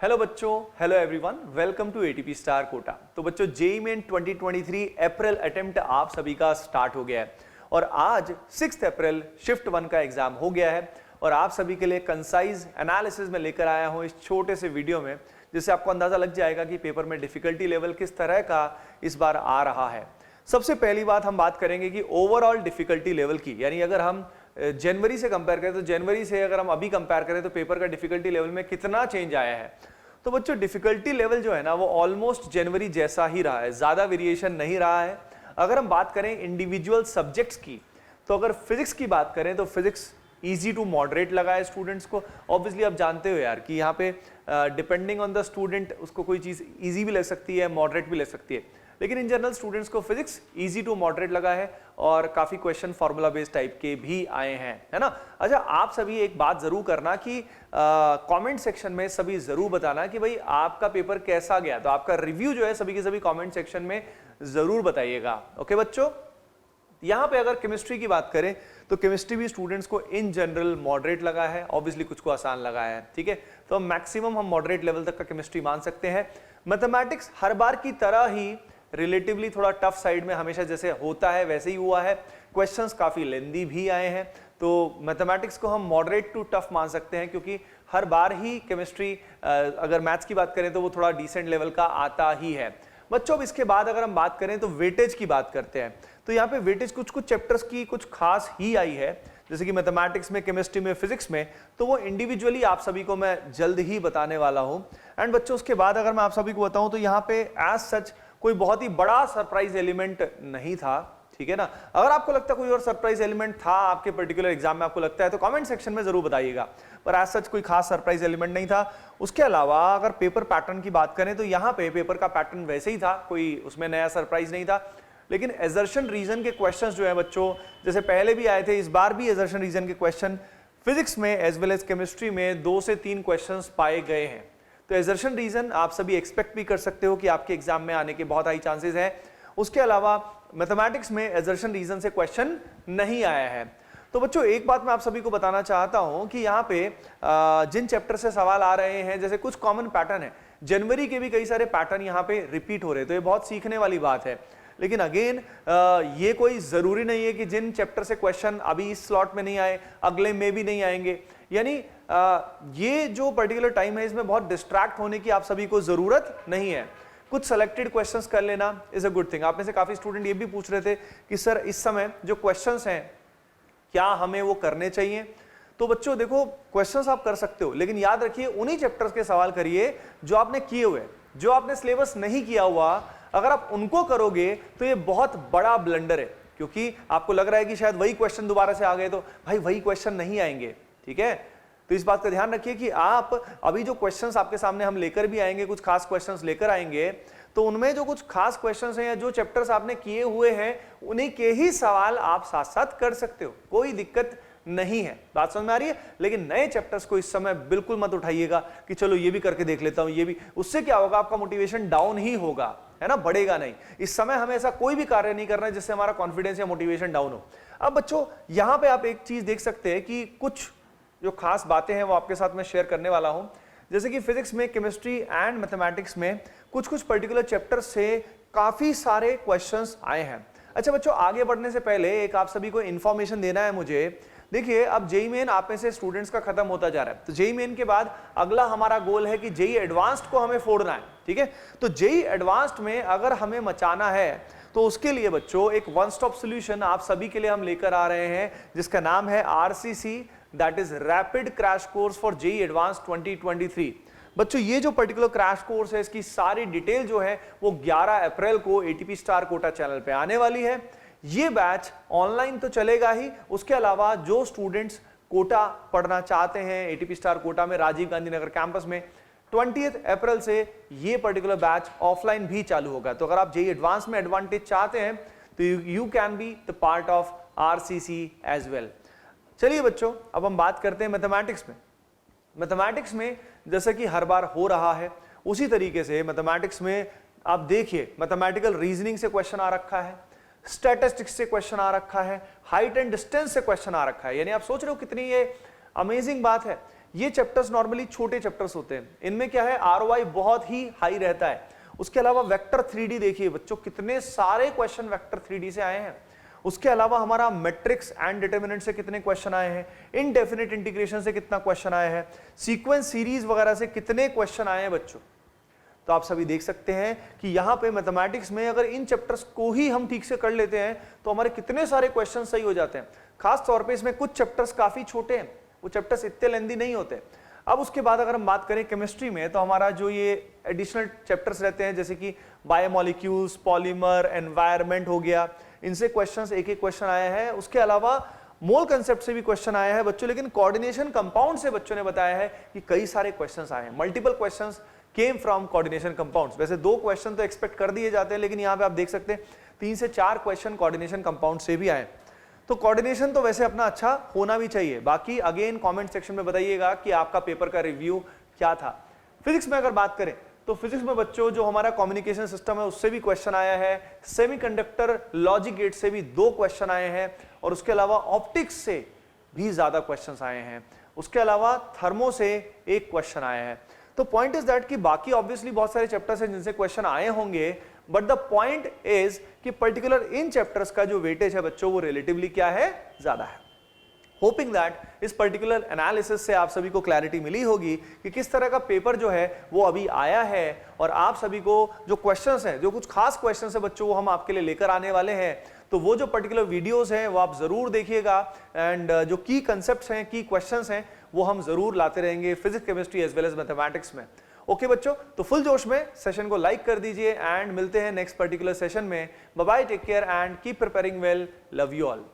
Hello बच्चों, hello everyone, welcome to ATP star Kota. तो बच्चों जेईई मेन 2023 अप्रैल अटेम्प्ट आप सभी का स्टार्ट हो गया है और आज 6 अप्रैल शिफ्ट 1 का एग्जाम हो गया है और आप सभी के लिए कंसाइज एनालिसिस में लेकर आया हूं इस छोटे से वीडियो में, जिससे आपको अंदाजा लग जाएगा कि पेपर में डिफिकल्टी लेवल किस तरह का इस बार आ रहा है। सबसे पहली बात हम बात करेंगे कि ओवरऑल डिफिकल्टी लेवल की, यानी अगर हम जनवरी से कंपेयर करें तो जनवरी से अगर हम अभी कंपेयर करें तो पेपर का डिफिकल्टी लेवल में कितना चेंज आया है। तो बच्चों डिफिकल्टी लेवल जो है ना वो ऑलमोस्ट जनवरी जैसा ही रहा है, ज्यादा वेरिएशन नहीं रहा है। अगर हम बात करें इंडिविजुअल सब्जेक्ट्स की, तो अगर फिजिक्स की बात करें तो फिजिक्स इजी टू मॉडरेट लगा है स्टूडेंट्स को। ऑब्वियसली आप जानते हो यार कि यहाँ पे डिपेंडिंग ऑन द स्टूडेंट उसको कोई चीज इजी भी लग सकती है, मॉडरेट भी लग सकती है, लेकिन इन जनरल स्टूडेंट्स को फिजिक्स इजी टू मॉडरेट लगा है और काफी क्वेश्चन फॉर्मूला बेस्ड टाइप के भी आए हैं, है ना। अच्छा, आप सभी एक बात जरूर करना कि कमेंट सेक्शन में सभी जरूर बताना कि भाई आपका पेपर कैसा गया, तो आपका रिव्यू जो है सभी के सभी कमेंट सेक्शन में जरूर बताइएगा। ओके बच्चों, यहाँ पे अगर केमिस्ट्री की बात करें तो केमिस्ट्री भी स्टूडेंट्स को इन जनरल मॉडरेट लगा है, ऑब्वियसली कुछ को आसान लगा है, ठीक है। तो मैक्सिमम हम मॉडरेट लेवल तक का केमिस्ट्री मान सकते हैं। मैथमेटिक्स हर बार की तरह ही रिलेटिवली थोड़ा टफ साइड में हमेशा जैसे होता है वैसे ही हुआ है। क्वेश्चंस काफी लेंदी भी आए हैं, तो मैथमेटिक्स को हम मॉडरेट टू टफ मान सकते हैं, क्योंकि हर बार ही केमिस्ट्री अगर मैथ्स की बात करें तो वो थोड़ा डिसेंट लेवल का आता ही है। बच्चों अब इसके बाद अगर हम बात करें तो वेटेज की बात करते हैं, तो यहाँ पे वेटेज कुछ चैप्टर्स की कुछ खास ही आई है, जैसे कि मैथमेटिक्स में, केमिस्ट्री में, फिजिक्स में, तो वो इंडिविजुअली आप सभी को मैं जल्द ही बताने वाला हूं। एंड बच्चों उसके बाद अगर मैं आप सभी को बताऊं तो यहाँ पे एज सच कोई बहुत ही बड़ा सरप्राइज एलिमेंट नहीं था, ठीक है ना। अगर आपको लगता है कोई और सरप्राइज एलिमेंट था आपके पर्टिकुलर एग्जाम में, आपको लगता है तो कमेंट सेक्शन में जरूर बताइएगा, पर एज सच कोई खास सरप्राइज एलिमेंट नहीं था। उसके अलावा अगर पेपर पैटर्न की बात करें तो यहाँ पे पेपर का पैटर्न वैसे ही था, कोई उसमें नया सरप्राइज नहीं था, लेकिन एजर्शन रीजन के क्वेश्चंस जो है बच्चों जैसे पहले भी आए थे, इस बार भी एजर्शन रीजन के क्वेश्चन फिजिक्स में एज वेल एज केमिस्ट्री में 2 से 3 क्वेश्चंस पाए गए हैं। तो एजर्शन रीजन आप सभी एक्सपेक्ट भी कर सकते हो कि आपके एग्जाम में आने के बहुत हाई चांसेस हैं। उसके अलावा मैथमेटिक्स में एजर्शन रीजन से क्वेश्चन नहीं आया है। तो बच्चों एक बात मैं आप सभी को बताना चाहता हूं कि यहाँ पे जिन चैप्टर से सवाल आ रहे हैं, जैसे कुछ कॉमन पैटर्न है, जनवरी के भी कई सारे पैटर्न यहाँ पे रिपीट हो रहे हैं, तो ये बहुत सीखने वाली बात है। लेकिन अगेन ये कोई जरूरी नहीं है कि जिन चैप्टर से क्वेश्चन अभी इस स्लॉट में नहीं आए अगले में भी नहीं आएंगे, यानी ये जो पर्टिकुलर टाइम है इसमें बहुत डिस्ट्रैक्ट होने की आप सभी को जरूरत नहीं है। कुछ सेलेक्टेड क्वेश्चंस कर लेना इज अ गुड थिंग। आप में से काफी स्टूडेंट ये भी पूछ रहे थे कि सर इस समय जो क्वेश्चंस हैं क्या हमें वो करने चाहिए। तो बच्चों देखो, क्वेश्चंस आप कर सकते हो, लेकिन याद रखिए उन्हीं चैप्टर्स के सवाल करिए जो आपने किए हुए, जो आपने सिलेबस नहीं किया हुआ। अगर आप उनको करोगे तो ये बहुत बड़ा ब्लंडर है, क्योंकि आपको लग रहा है कि शायद वही क्वेश्चन दोबारा से आ गए, तो भाई वही क्वेश्चन नहीं आएंगे, ठीक है। तो इस बात का ध्यान रखिए कि आप अभी जो क्वेश्चंस आपके सामने हम लेकर भी आएंगे, कुछ खास क्वेश्चंस लेकर आएंगे, तो उनमें जो कुछ खास क्वेश्चंस हैं या जो चैप्टर्स आपने किए हुए हैं उन्हीं के ही सवाल आप साथ साथ कर सकते हो, कोई दिक्कत नहीं है। बात समझ में आ रही है। लेकिन नए चैप्टर्स को इस समय बिल्कुल मत उठाइएगा कि चलो ये भी करके देख लेता हूं, ये भी, उससे क्या होगा, आपका मोटिवेशन डाउन ही होगा, है ना, बढ़ेगा नहीं। इस समय हमें ऐसा कोई भी कार्य नहीं करना है जिससे हमारा कॉन्फिडेंस या मोटिवेशन डाउन हो। अब बच्चों यहां पे आप एक चीज देख सकते हैं कि कुछ जो खास बातें हैं वो आपके साथ मैं शेयर करने वाला हूं, जैसे कि फिजिक्स में, केमिस्ट्री एंड मैथमेटिक्स में कुछ पर्टिकुलर चैप्टर से काफी सारे क्वेश्चंस आए हैं। अच्छा बच्चों, आगे बढ़ने से पहले एक आप सभी को इंफॉर्मेशन देना है मुझे। देखिए अब जेईई मेन आप में से स्टूडेंट्स का खत्म होता जा रहा है, तो जेईई मेन के बाद अगला हमारा गोल है कि जेईई एडवांस्ड को हमें फोड़ना है, ठीक है। तो जेईई एडवांस्ड में अगर हमें मचाना है तो उसके लिए बच्चों एक वन स्टॉप सॉल्यूशन आप सभी के लिए हम लेकर आ रहे हैं, जिसका नाम है RCC, that is rapid crash course for JEE advanced 2023। बच्चों ये जो पर्टिकुलर क्रैश कोर्स है, इसकी सारी डिटेल जो है वो 11 अप्रैल को एटीपी स्टार कोटा चैनल पे आने वाली है। ये बैच ऑनलाइन तो चलेगा ही, उसके अलावा जो स्टूडेंट्स कोटा पढ़ना चाहते हैं एटीपी स्टार कोटा में राजीव गांधी नगर कैंपस में, 20 अप्रैल से ये पर्टिकुलर बैच ऑफलाइन भी चालू होगा। तो अगर आप जेईई एडवांस में एडवांटेज चाहते हैं तो you can be the part of RCC as well. चलिए बच्चों, अब हम बात करते हैं मैथमेटिक्स में। मैथमेटिक्स में जैसे कि हर बार हो रहा है उसी तरीके से मैथमेटिक्स में आप देखिए, मैथमेटिकल रीजनिंग से क्वेश्चन आ रखा है, स्टैटिस्टिक्स से क्वेश्चन आ रखा है, हाइट एंड डिस्टेंस से क्वेश्चन आ रखा है। यानी आप सोच रहे हो कितनी ये अमेजिंग बात है। ये चैप्टर्स नॉर्मली छोटे चैप्टर्स होते हैं, इनमें क्या है ROI बहुत ही हाई रहता है। उसके अलावा वेक्टर 3D देखिए बच्चों, कितने सारे क्वेश्चन वेक्टर 3D से आए हैं। उसके अलावा हमारा मैट्रिक्स एंड डिटरमिनेंट से कितने क्वेश्चन आए हैं, इनडेफिनिट इंटीग्रेशन से कितना क्वेश्चन आया है, सीक्वेंस सीरीज वगैरह से कितने क्वेश्चन आए हैं बच्चों। तो आप सभी देख सकते हैं कि यहाँ पे मैथमेटिक्स में अगर इन चैप्टर्स को ही हम ठीक से कर लेते हैं तो हमारे कितने सारे क्वेश्चन सही हो जाते हैं। खास तौर पे इसमें कुछ चैप्टर्स काफी छोटे हैं, वो चैप्टर्स इतने लेंदी नहीं होते। अब उसके बाद अगर हम बात करें केमिस्ट्री में, तो हमारा जो ये एडिशनल चैप्टर्स रहते हैं जैसे कि बायोमोलिक्यूल्स, पॉलीमर, एनवायरनमेंट हो गया, इनसे क्वेश्चंस एक एक क्वेश्चन आया है। उसके अलावा मोल कंसेप्ट से भी क्वेश्चन आया है बच्चों, लेकिन कोऑर्डिनेशन कंपाउंड से बच्चों ने बताया है कि कई सारे क्वेश्चंस आए हैं। Multiple questions came from coordination compounds. वैसे 2 क्वेश्चन तो एक्सपेक्ट कर दिए जाते हैं, लेकिन यहाँ पे आप देख सकते हैं 3 से 4 क्वेश्चन कोऑर्डिनेशन कंपाउंड से भी आए। तो कोऑर्डिनेशन तो वैसे अपना अच्छा होना भी चाहिए। बाकी अगेन कमेंट सेक्शन में बताइएगा कि आपका पेपर का रिव्यू क्या था। फिजिक्स में अगर बात करें तो फिजिक्स में बच्चों जो हमारा कम्युनिकेशन सिस्टम है उससे भी क्वेश्चन आया है, सेमीकंडक्टर लॉजिक गेट से भी 2 क्वेश्चन आए हैं, और उसके अलावा ऑप्टिक्स से भी ज्यादा क्वेश्चंस आए हैं। उसके अलावा थर्मो से 1 क्वेश्चन आया है। तो पॉइंट इज दैट कि बाकी ऑब्वियसली बहुत सारे चैप्टर्स हैं जिनसे क्वेश्चन आए होंगे, बट द पॉइंट इज कि पर्टिकुलर इन चैप्टर्स का जो वेटेज है बच्चों वो रिलेटिवली क्या है, ज्यादा है। होपिंग दैट इस पर्टिकुलर एनालिसिस से आप सभी को क्लैरिटी मिली होगी कि किस तरह का पेपर जो है वो अभी आया है, और आप सभी को जो क्वेश्चंस हैं, जो कुछ खास क्वेश्चंस हैं बच्चों, वो हम आपके लिए लेकर आने वाले हैं। तो वो जो पर्टिकुलर वीडियोस हैं वो आप जरूर देखिएगा, एंड जो की कंसेप्ट्स हैं, की क्वेश्चंस हैं, वो हम जरूर लाते रहेंगे physics, chemistry as well as mathematics में। ओके बच्चों, तो फुल जोश में सेशन को लाइक कर दीजिए, एंड मिलते हैं नेक्स्ट पर्टिकुलर सेशन में। Bye bye, take care and keep preparing well, love you all.